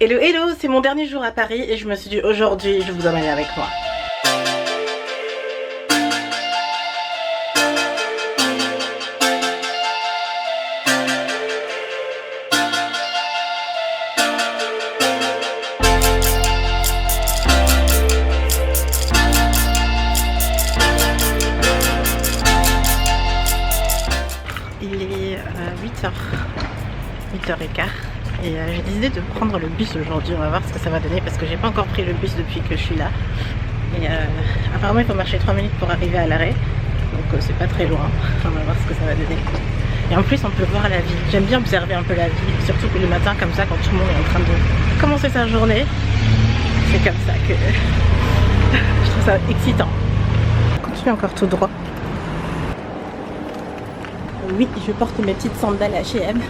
Hello hello, c'est mon dernier jour à Paris et je me suis dit aujourd'hui je vous emmène avec moi. Il est 8h15 et j'ai décidé de prendre le bus aujourd'hui. On va voir ce que ça va donner parce que j'ai pas encore pris le bus depuis que je suis là. Et apparemment il faut marcher 3 minutes pour arriver à l'arrêt, donc c'est pas très loin. On va voir ce que ça va donner. Et en plus on peut voir la vie. J'aime bien observer un peu la vie, surtout que le matin comme ça quand tout le monde est en train de commencer sa journée. C'est comme ça que je trouve ça excitant. On continue encore tout droit. Oui, je porte mes petites sandales H&M.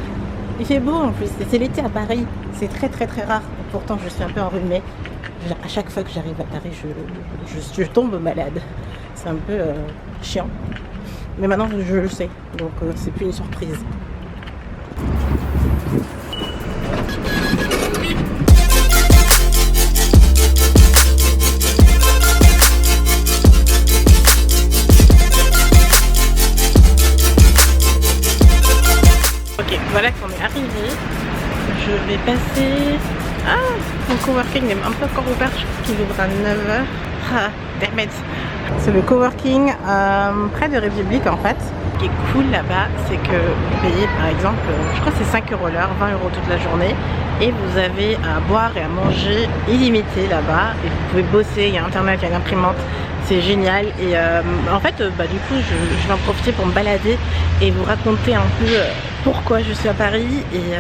Il fait beau en plus, c'est l'été à Paris, c'est très rare. Pourtant je suis un peu enrhumée. À chaque fois que j'arrive à Paris, je tombe malade. C'est un peu chiant. Mais maintenant je le sais, donc c'est plus une surprise. Voilà qu'on est arrivé. Je vais passer... Ah, mon coworking n'est même pas encore ouvert. Je crois qu'il ouvre à 9h. Ah, damn it. C'est le coworking près de République en fait. Ce qui est cool là-bas, c'est que vous payez par exemple, je crois que c'est 5 € l'heure, 20 € toute la journée. Et vous avez à boire et à manger illimité là-bas. Et vous pouvez bosser, il y a internet, il y a une imprimante. C'est génial et en fait du coup je vais en profiter pour me balader et vous raconter un peu pourquoi je suis à Paris et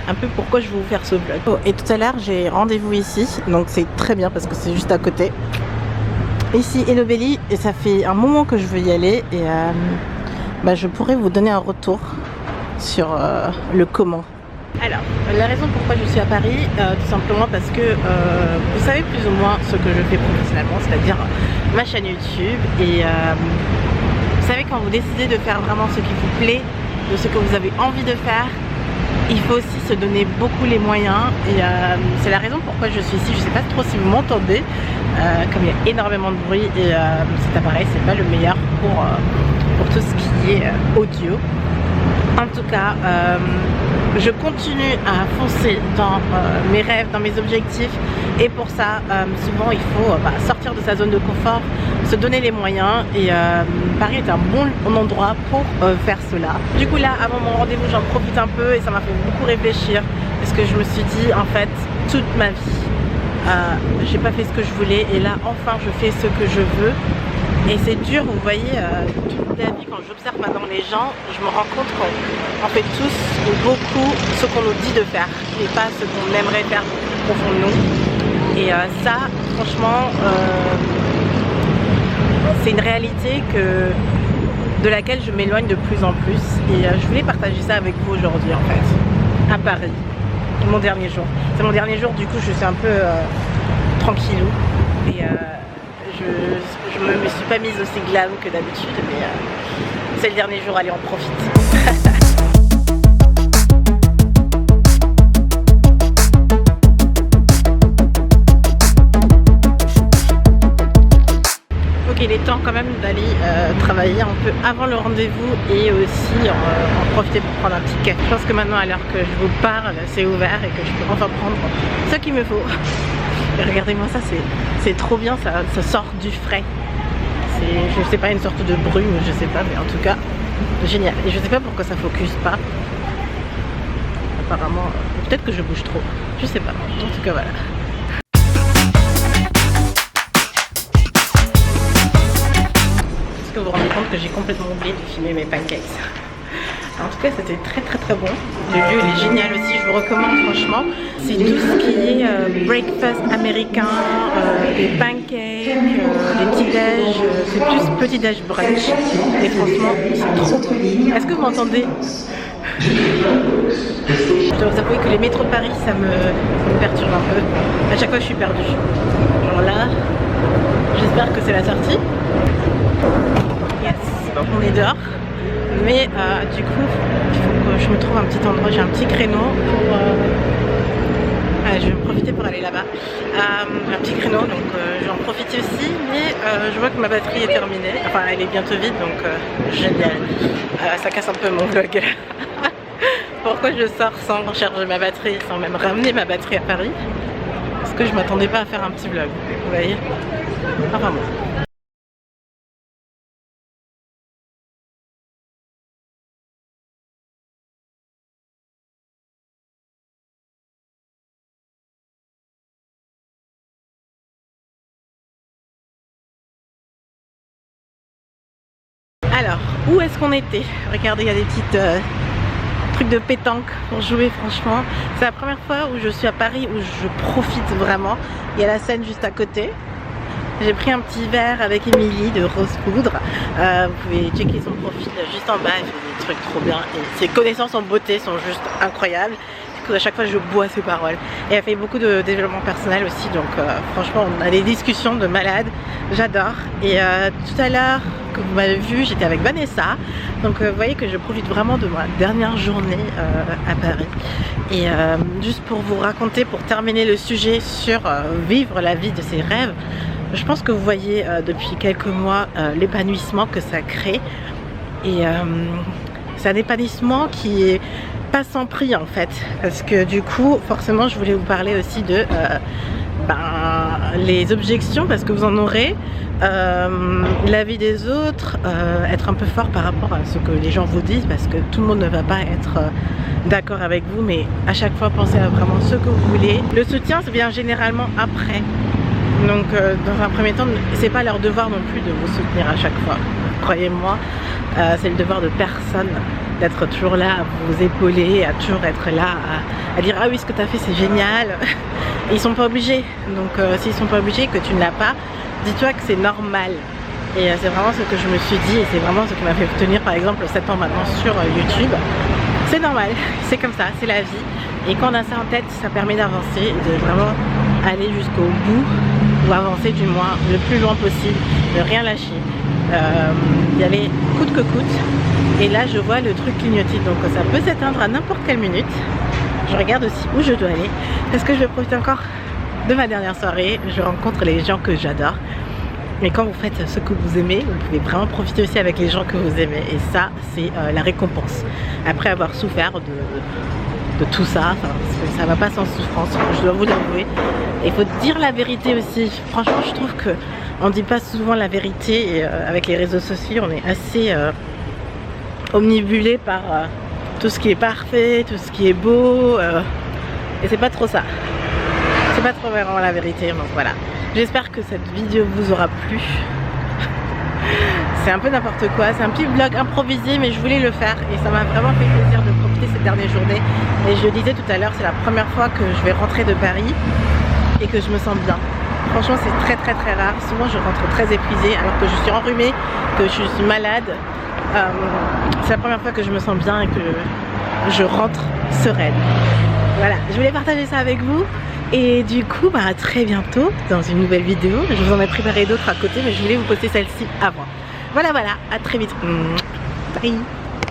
un peu pourquoi je vais vous faire ce vlog. Oh, et tout à l'heure j'ai rendez-vous ici, donc c'est très bien parce que c'est juste à côté. Ici Hello Belly, et ça fait un moment que je veux y aller et je pourrais vous donner un retour sur le comment. Alors, la raison pourquoi je suis à Paris, tout simplement parce que vous savez plus ou moins ce que je fais professionnellement, c'est-à-dire ma chaîne YouTube. Et vous savez, quand vous décidez de faire vraiment ce qui vous plaît, de ce que vous avez envie de faire, il faut aussi se donner beaucoup les moyens. Et c'est la raison pourquoi je suis ici. Je ne sais pas trop si vous m'entendez, comme il y a énormément de bruit et cet appareil, c'est pas le meilleur pour tout ce qui est audio. En tout cas, je continue à foncer dans mes rêves, dans mes objectifs et pour ça, souvent il faut sortir de sa zone de confort, se donner les moyens et Paris est un bon endroit pour faire cela. Du coup là, avant mon rendez-vous, j'en profite un peu et ça m'a fait beaucoup réfléchir parce que je me suis dit en fait, toute ma vie, j'ai pas fait ce que je voulais et là enfin je fais ce que je veux. Et c'est dur, vous voyez, toute la vie quand j'observe maintenant les gens, je me rends compte qu'on fait tous ou beaucoup ce qu'on nous dit de faire et pas ce qu'on aimerait faire au fond de nous. Et ça, franchement, c'est une réalité de laquelle je m'éloigne de plus en plus. Et je voulais partager ça avec vous aujourd'hui en fait, à Paris, mon dernier jour. C'est mon dernier jour, du coup je suis un peu tranquillou. Et je me suis pas mise aussi glam que d'habitude, mais c'est le dernier jour, allez on profite. Ok, il est temps quand même d'aller travailler un peu avant le rendez-vous et aussi en profiter pour prendre un petit café. Je pense que maintenant à l'heure que je vous parle, c'est ouvert et que je peux enfin prendre ce qu'il me faut. Regardez-moi ça, c'est trop bien, ça sort du frais. C'est, je sais pas, une sorte de brume, je sais pas, mais en tout cas, génial. Et je sais pas pourquoi ça focus pas. Apparemment, peut-être que je bouge trop, je sais pas. En tout cas, voilà. Est-ce que vous vous rendez compte que j'ai complètement oublié de filmer mes pancakes? En tout cas, c'était très bon. Le lieu il est génial aussi, je vous recommande franchement. C'est tout ce qui est breakfast américain, des pancakes, des petits déj, c'est plus petit déj brunch. Et franchement, c'est trop bien. Est-ce que vous m'entendez? Je dois vous avouer que les métros de Paris, ça me perturbe un peu. À chaque fois, je suis perdue. Genre là, j'espère que c'est la sortie. Yes, on est dehors. Mais du coup, il faut que je me trouve un petit endroit, j'ai un petit créneau pour Je vais en profiter pour aller là-bas. Un petit créneau, donc je vais en profiter aussi. Mais je vois que ma batterie est terminée. Enfin, elle est bientôt vide, donc génial. Ça casse un peu mon vlog. Pourquoi je sors sans recharger ma batterie, sans même ramener ma batterie à Paris? Parce que je m'attendais pas à faire un petit vlog. Vous voyez? Enfin bon. Alors, où est-ce qu'on était? Regardez, il y a des petites trucs de pétanque pour jouer. Franchement, c'est la première fois où je suis à Paris où je profite vraiment. Il y a la Seine juste à côté. J'ai pris un petit verre avec Émilie de Rose Poudre. Vous pouvez checker son profil juste en bas, elle fait des trucs trop bien. Et ses connaissances en beauté sont juste incroyables. Du coup, à chaque fois, je bois ses paroles. Et elle fait beaucoup de développement personnel aussi. Donc, franchement, on a des discussions de malades. J'adore. Et tout à l'heure, que vous m'avez vu, j'étais avec Vanessa. Donc, vous voyez que je profite vraiment de ma dernière journée à Paris. Et juste pour vous raconter, pour terminer le sujet sur vivre la vie de ses rêves, je pense que vous voyez depuis quelques mois l'épanouissement que ça crée. Et c'est un épanouissement qui est pas sans prix en fait. Parce que du coup, forcément, je voulais vous parler aussi de les objections, parce que vous en aurez, l'avis des autres, être un peu fort par rapport à ce que les gens vous disent, parce que tout le monde ne va pas être d'accord avec vous, mais à chaque fois pensez à vraiment ce que vous voulez. Le soutien vient généralement après. Donc dans un premier temps, c'est pas leur devoir non plus de vous soutenir à chaque fois. Croyez-moi, c'est le devoir de personne d'être toujours là à vous épauler, à toujours être là à dire ah oui, ce que tu as fait c'est génial. Et ils sont pas obligés. Donc s'ils sont pas obligés, que tu ne l'as pas, dis-toi que c'est normal. Et c'est vraiment ce que je me suis dit, et c'est vraiment ce qui m'a fait tenir par exemple 7 ans maintenant sur YouTube. C'est normal, c'est comme ça, c'est la vie. Et quand on a ça en tête, ça permet d'avancer et de vraiment aller jusqu'au bout, ou avancer du moins le plus loin possible, de rien lâcher, d'y aller coûte que coûte. Et là je vois le truc clignoter, donc ça peut s'éteindre à n'importe quelle minute. Je regarde aussi où je dois aller, parce que je vais profiter encore de ma dernière soirée. Je rencontre les gens que j'adore. Mais quand vous faites ce que vous aimez, vous pouvez vraiment profiter aussi avec les gens que vous aimez. Et ça, c'est la récompense. Après avoir souffert de tout ça, ça va pas sans souffrance, je dois vous l'avouer. Il faut dire la vérité aussi. Franchement, je trouve que on dit pas souvent la vérité. Et avec les réseaux sociaux, on est assez omnibulé par tout ce qui est parfait, tout ce qui est beau. Et c'est pas trop ça. C'est pas trop vraiment la vérité. Donc voilà. J'espère que cette vidéo vous aura plu. C'est un peu n'importe quoi, c'est un petit vlog improvisé, mais je voulais le faire et ça m'a vraiment fait plaisir de profiter cette dernière journée. Et je le disais tout à l'heure, c'est la première fois que je vais rentrer de Paris et que je me sens bien. Franchement, c'est très très très rare. Souvent je rentre très épuisée alors que je suis enrhumée, que je suis malade. C'est la première fois que je me sens bien et que je rentre sereine. Voilà, je voulais partager ça avec vous. Et du coup, à très bientôt dans une nouvelle vidéo. Je vous en ai préparé d'autres à côté, mais je voulais vous poster celle-ci avant. Voilà, à très vite. Bye.